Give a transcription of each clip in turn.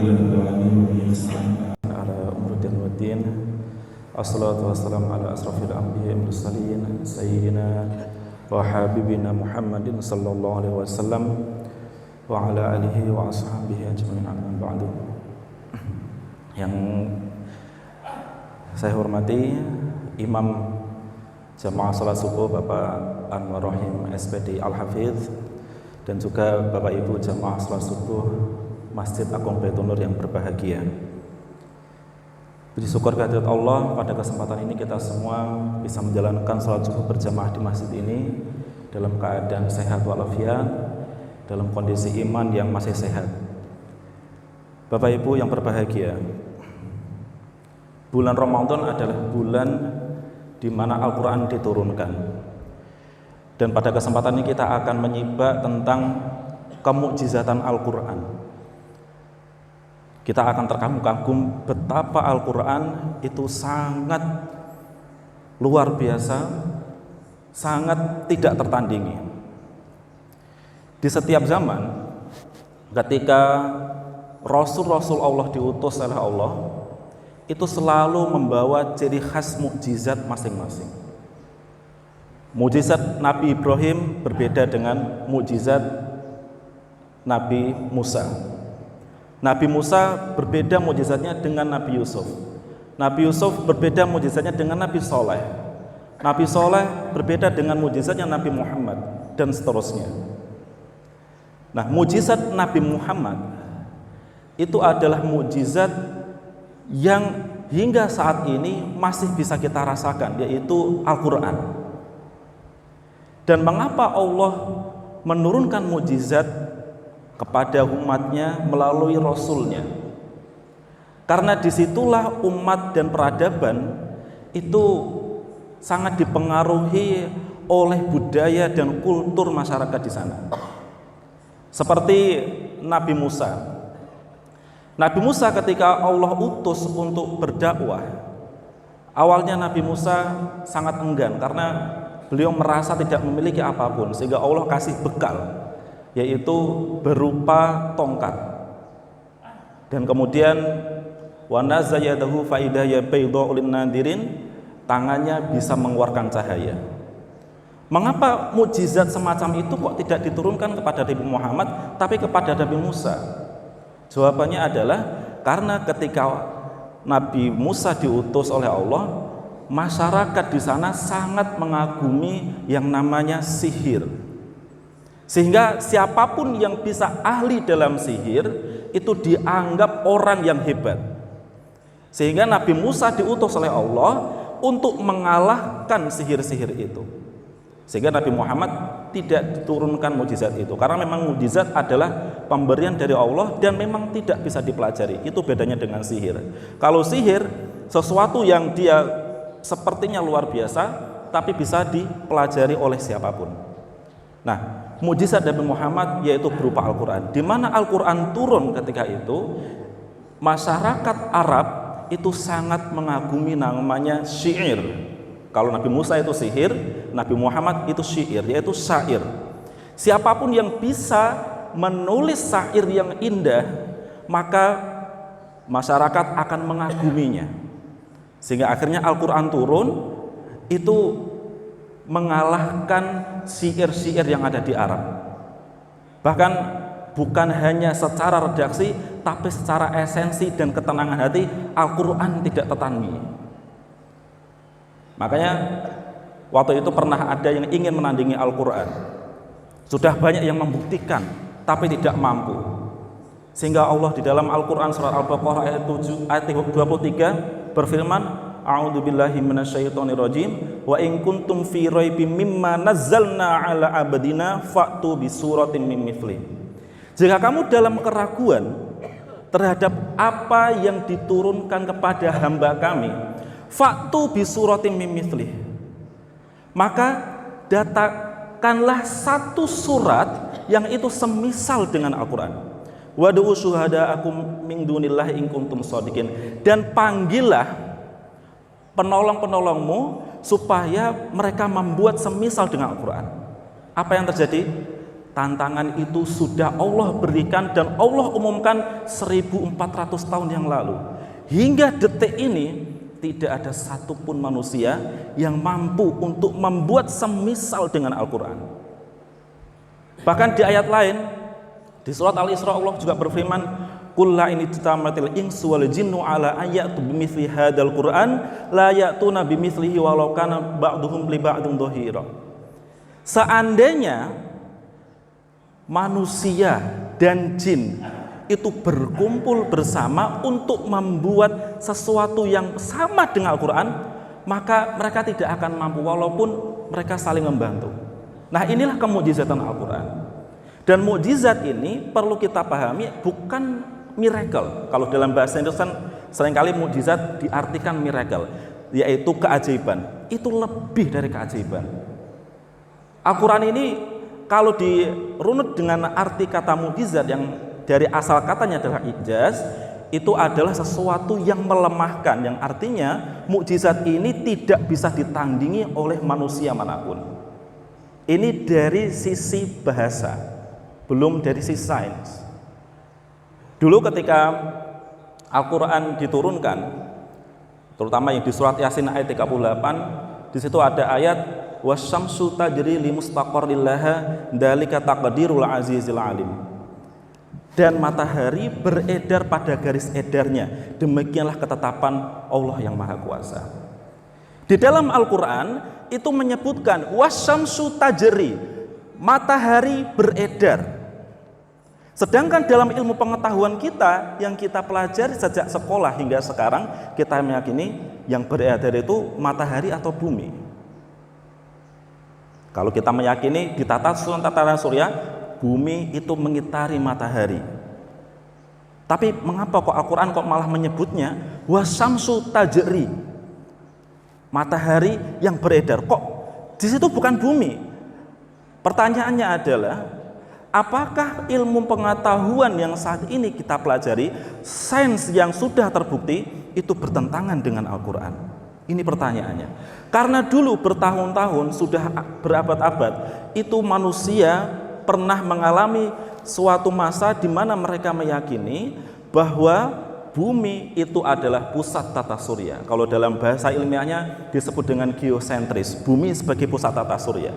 ala umruddin waddin. Assalatu wassalamu ala asrafil anbiya'i wal mursalin sayyidina wa habibina Muhammadin sallallahu alaihi wasallam wa ala alihi wa ashabihi ajma'in, amma ba'du. Yang saya hormati Imam Jamaah Salat Subuh Bapak Anwar Rahim SPD Al-Hafidz, dan juga Bapak Ibu Jamaah Salat Subuh Masjid Agung Baitur Nur yang berbahagia. Puji syukur kehadirat Allah, pada kesempatan ini kita semua bisa menjalankan salat subuh berjamaah di masjid ini dalam keadaan sehat walafiat, dalam kondisi iman yang masih sehat. Bapak Ibu yang berbahagia, bulan Ramadan adalah bulan di mana Al-Quran diturunkan. Dan pada kesempatan ini kita akan menyibak tentang kemukjizatan Al-Quran. Kita akan terkagum-kagum betapa Al-Quran itu sangat luar biasa, sangat tidak tertandingi. Di setiap zaman, ketika Rasul-Rasul Allah diutus oleh Allah, itu selalu membawa ciri khas mukjizat masing-masing. Mukjizat Nabi Ibrahim berbeda dengan mukjizat Nabi Musa. Nabi Musa berbeda mukjizatnya dengan Nabi Yusuf. Nabi Yusuf berbeda mukjizatnya dengan Nabi Soleh. Nabi Soleh berbeda dengan mukjizatnya Nabi Muhammad, dan seterusnya. Nah, mukjizat Nabi Muhammad itu adalah mukjizat yang hingga saat ini masih bisa kita rasakan, yaitu Al-Quran. Dan mengapa Allah menurunkan mukjizat kepada umatnya melalui Rasulnya? Karena disitulah umat dan peradaban itu sangat dipengaruhi oleh budaya dan kultur masyarakat di sana. Seperti Nabi Musa. Nabi Musa ketika Allah utus untuk berdakwah, awalnya Nabi Musa sangat enggan karena beliau merasa tidak memiliki apapun, sehingga Allah kasih bekal, yaitu berupa tongkat. Dan kemudian wa nazayadahu faidaya baydha'u lin-nadirin, tangannya bisa mengeluarkan cahaya. Mengapa mukjizat semacam itu kok tidak diturunkan kepada Nabi Muhammad tapi kepada Nabi Musa? Jawabannya adalah karena ketika Nabi Musa diutus oleh Allah, masyarakat di sana sangat mengagumi yang namanya sihir. Sehingga siapapun yang bisa ahli dalam sihir itu dianggap orang yang hebat. Sehingga Nabi Musa diutus oleh Allah untuk mengalahkan sihir-sihir itu. Sehingga Nabi Muhammad tidak diturunkan mukjizat itu, karena memang mukjizat adalah pemberian dari Allah dan memang tidak bisa dipelajari. Itu bedanya dengan sihir. Kalau sihir sesuatu yang dia sepertinya luar biasa tapi bisa dipelajari oleh siapapun. Nah, mukjizat Nabi Muhammad yaitu berupa Al-Quran, di mana Al-Quran turun ketika itu, masyarakat Arab itu sangat mengagumi namanya syair. Kalau Nabi Musa itu sihir, Nabi Muhammad itu syair, yaitu syair. Siapapun yang bisa menulis syair yang indah, maka masyarakat akan mengaguminya. Sehingga akhirnya Al-Quran turun, itu mengalahkan syair-syair yang ada di Arab. Bahkan bukan hanya secara redaksi, tapi secara esensi dan ketenangan hati, Al-Quran tidak tertandingi. Makanya waktu itu pernah ada yang ingin menandingi Al-Quran. Sudah banyak yang membuktikan, tapi tidak mampu. Sehingga Allah di dalam Al-Quran surat Al-Baqarah ayat 23 berfirman, a'udzubillahi minasyaitonirrajim, wa in kuntum fi raibim mimma nazzalna ala abdina fa'tu bi suratin min mithli. Jika kamu dalam keraguan terhadap apa yang diturunkan kepada hamba kami, fa'tu bi suratin min mithli, maka datangkanlah satu surat yang itu semisal dengan Al-Quran. Wad'u syuhada'akum min dunillahi in kuntum shadiqin, dan panggillah penolong-penolongmu supaya mereka membuat semisal dengan Al-Quran. Apa yang terjadi? Tantangan itu sudah Allah berikan dan Allah umumkan 1400 tahun yang lalu. Hingga detik ini tidak ada satupun manusia yang mampu untuk membuat semisal dengan Al-Quran. Bahkan di ayat lain, di surat Al-Isra Allah juga berfirman, "Qul la in ijtama'atil insu wal jinnu ala ayatu bimithli hadzal Qur'an la ya'tuna bimithlihi walau kana ba'duhum li ba'din dhahira." Seandainya manusia dan jin itu berkumpul bersama untuk membuat sesuatu yang sama dengan Al-Quran, maka mereka tidak akan mampu walaupun mereka saling membantu. Nah, inilah kemukjizatan Al-Quran. Dan mukjizat ini perlu kita pahami bukan miracle. Kalau dalam bahasa Indonesia seringkali mukjizat diartikan miracle, yaitu keajaiban. Itu lebih dari keajaiban. Al-Quran ini kalau dirunut dengan arti kata mukjizat yang dari asal katanya adalah ijaz, itu adalah sesuatu yang melemahkan, yang artinya mukjizat ini tidak bisa ditandingi oleh manusia manapun. Ini dari sisi bahasa, belum dari sisi sains. Dulu ketika Al-Quran diturunkan, terutama yang di surat Yasin ayat 38, di situ ada ayat wasyamsu tajri limustaqarril laha dzalika taqdirul azizil alim. Dan matahari beredar pada garis edarnya, demikianlah ketetapan Allah yang Maha Kuasa. Di dalam Al-Quran itu menyebutkan wasyamsu tajri, matahari beredar. Sedangkan dalam ilmu pengetahuan kita yang kita pelajari sejak sekolah hingga sekarang, kita meyakini yang beredar itu matahari atau bumi. Kalau kita meyakini di tataran surya, bumi itu mengitari matahari. Tapi mengapa kok Al-Quran kok malah menyebutnya wasyamsu tajri, matahari yang beredar? Kok di situ bukan bumi? Pertanyaannya adalah, apakah ilmu pengetahuan yang saat ini kita pelajari, sains yang sudah terbukti, itu bertentangan dengan Al-Quran? Ini pertanyaannya. Karena dulu bertahun-tahun, sudah berabad-abad, itu manusia pernah mengalami suatu masa di mana mereka meyakini bahwa bumi itu adalah pusat tata surya. Kalau dalam bahasa ilmiahnya disebut dengan geosentris, bumi sebagai pusat tata surya.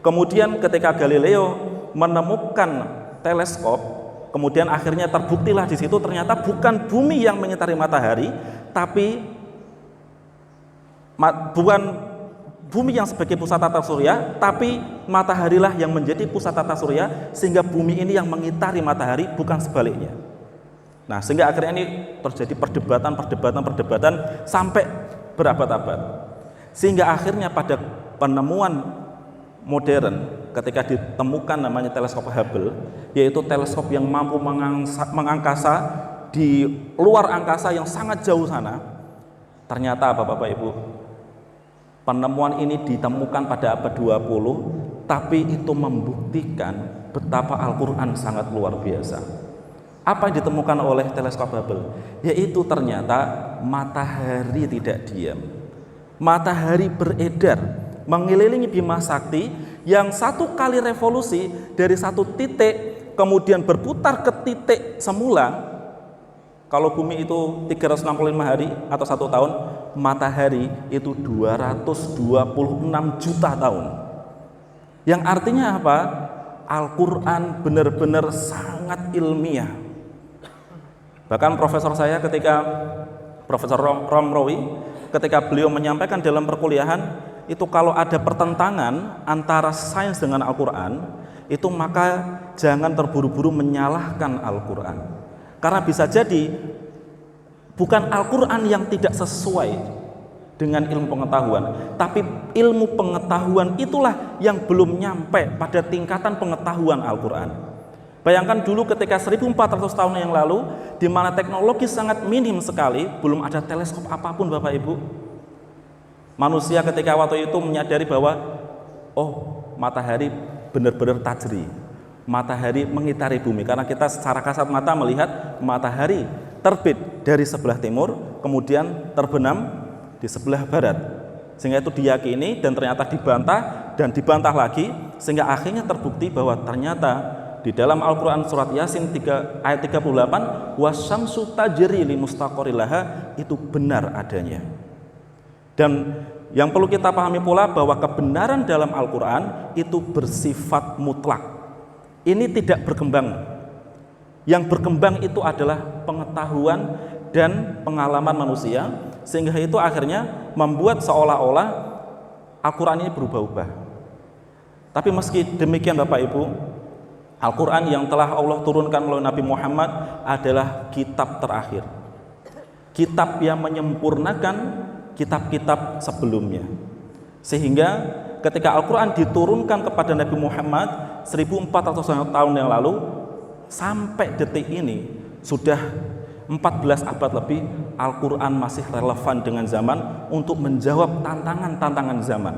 Kemudian ketika Galileo menemukan teleskop, kemudian akhirnya terbuktilah di situ ternyata bukan bumi yang mengitari matahari, tapi bukan bumi yang sebagai pusat tata surya, tapi mataharilah yang menjadi pusat tata surya, sehingga bumi ini yang mengitari matahari, bukan sebaliknya. Nah, sehingga akhirnya ini terjadi perdebatan sampai berabad-abad. Sehingga akhirnya pada penemuan modern, ketika ditemukan namanya teleskop Hubble, yaitu teleskop yang mampu mengangkasa di luar angkasa yang sangat jauh sana. Ternyata Bapak Ibu, penemuan ini ditemukan pada abad 20, tapi itu membuktikan betapa Al-Quran sangat luar biasa. Apa yang ditemukan oleh teleskop Hubble? Yaitu ternyata matahari tidak diam. Matahari beredar, mengelilingi Bima Sakti, yang satu kali revolusi dari satu titik, kemudian berputar ke titik semula. Kalau bumi itu 365 hari atau 1 tahun, matahari itu 226 juta tahun. Yang artinya apa? Al-Quran benar-benar sangat ilmiah. Bahkan profesor saya Profesor Romrowi, ketika beliau menyampaikan dalam perkuliahan, itu kalau ada pertentangan antara sains dengan Al-Quran, itu maka jangan terburu-buru menyalahkan Al-Quran. Karena bisa jadi bukan Al-Quran yang tidak sesuai dengan ilmu pengetahuan, tapi ilmu pengetahuan itulah yang belum nyampe pada tingkatan pengetahuan Al-Quran. Bayangkan dulu ketika 1400 tahun yang lalu, di mana teknologi sangat minim sekali, belum ada teleskop apapun Bapak Ibu. Manusia ketika waktu itu menyadari bahwa matahari benar-benar tajri, matahari mengitari bumi, karena kita secara kasat mata melihat matahari terbit dari sebelah timur, kemudian terbenam di sebelah barat, sehingga itu diyakini dan ternyata dibantah dan dibantah lagi sehingga akhirnya terbukti bahwa ternyata di dalam Al-Quran surat Yasin ayat 38, wasyamsu tajri li mustaqarrin laha, itu benar adanya. Dan yang perlu kita pahami pula bahwa kebenaran dalam Al-Quran itu bersifat mutlak. Ini tidak berkembang. Yang berkembang itu adalah pengetahuan dan pengalaman manusia, sehingga itu akhirnya membuat seolah-olah Al-Quran ini berubah-ubah. Tapi meski demikian Bapak Ibu, Al-Quran yang telah Allah turunkan oleh Nabi Muhammad adalah kitab terakhir, kitab yang menyempurnakan kitab-kitab sebelumnya. Sehingga ketika Al-Quran diturunkan kepada Nabi Muhammad 1400 tahun yang lalu, sampai detik ini sudah 14 abad lebih, Al-Quran masih relevan dengan zaman untuk menjawab tantangan-tantangan zaman.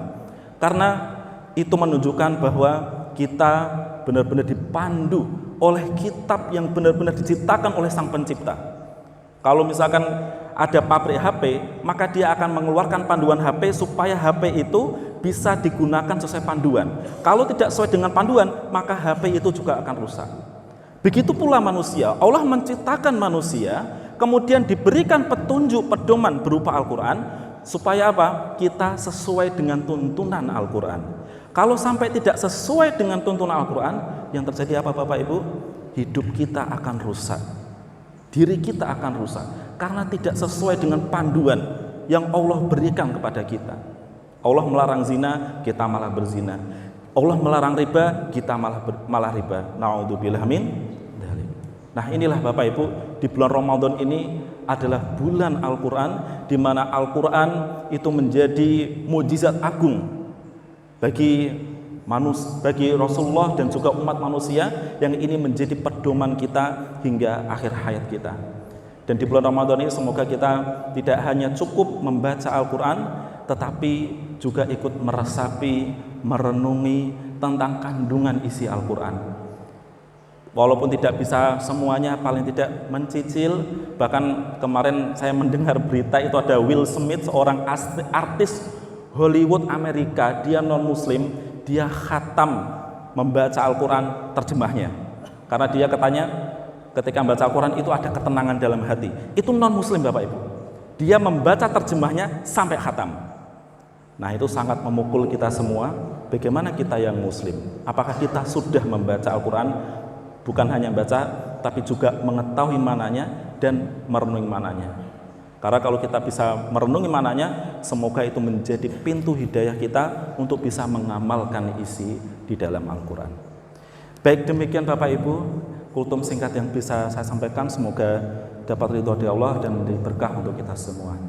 Karena itu menunjukkan bahwa kita benar-benar dipandu oleh kitab yang benar-benar diciptakan oleh Sang Pencipta. Kalau misalkan ada pabrik HP, maka dia akan mengeluarkan panduan HP supaya HP itu bisa digunakan sesuai panduan. Kalau tidak sesuai dengan panduan, maka HP itu juga akan rusak. Begitu pula manusia, Allah menciptakan manusia, kemudian diberikan petunjuk, pedoman berupa Al-Quran, supaya apa? Kita sesuai dengan tuntunan Al-Quran. Kalau sampai tidak sesuai dengan tuntunan Al-Quran, yang terjadi apa Bapak Ibu? Hidup kita akan rusak, diri kita akan rusak, karena tidak sesuai dengan panduan yang Allah berikan kepada kita. Allah melarang zina, kita malah berzina. Allah melarang riba, kita malah riba. Na'udzubillah min dzalik. Nah inilah Bapak Ibu, di bulan Ramadan ini adalah bulan Al-Quran, di mana Al-Quran itu menjadi mukjizat agung bagi Rasulullah dan juga umat manusia, yang ini menjadi pedoman kita hingga akhir hayat kita. Dan di bulan Ramadan ini semoga kita tidak hanya cukup membaca Al-Quran, tetapi juga ikut meresapi, merenungi tentang kandungan isi Al-Quran. Walaupun tidak bisa semuanya, paling tidak mencicil. Bahkan kemarin saya mendengar berita itu ada Will Smith, seorang artis Hollywood Amerika, dia non-muslim, dia khatam membaca Al-Quran terjemahnya. Karena dia katanya ketika membaca Al-Quran itu ada ketenangan dalam hati. Itu non-muslim Bapak Ibu. Dia membaca terjemahnya sampai khatam. Nah itu sangat memukul kita semua. Bagaimana kita yang muslim? Apakah kita sudah membaca Al-Quran? Bukan hanya baca, tapi juga mengetahui mananya dan merenungi mananya. Karena kalau kita bisa merenungi mananya, semoga itu menjadi pintu hidayah kita untuk bisa mengamalkan isi di dalam Al-Quran. Baik, demikian Bapak Ibu kultum singkat yang bisa saya sampaikan. Semoga dapat ridho dari Allah dan menjadi berkah untuk kita semua.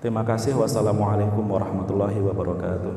Terima kasih. Wassalamualaikum warahmatullahi wabarakatuh.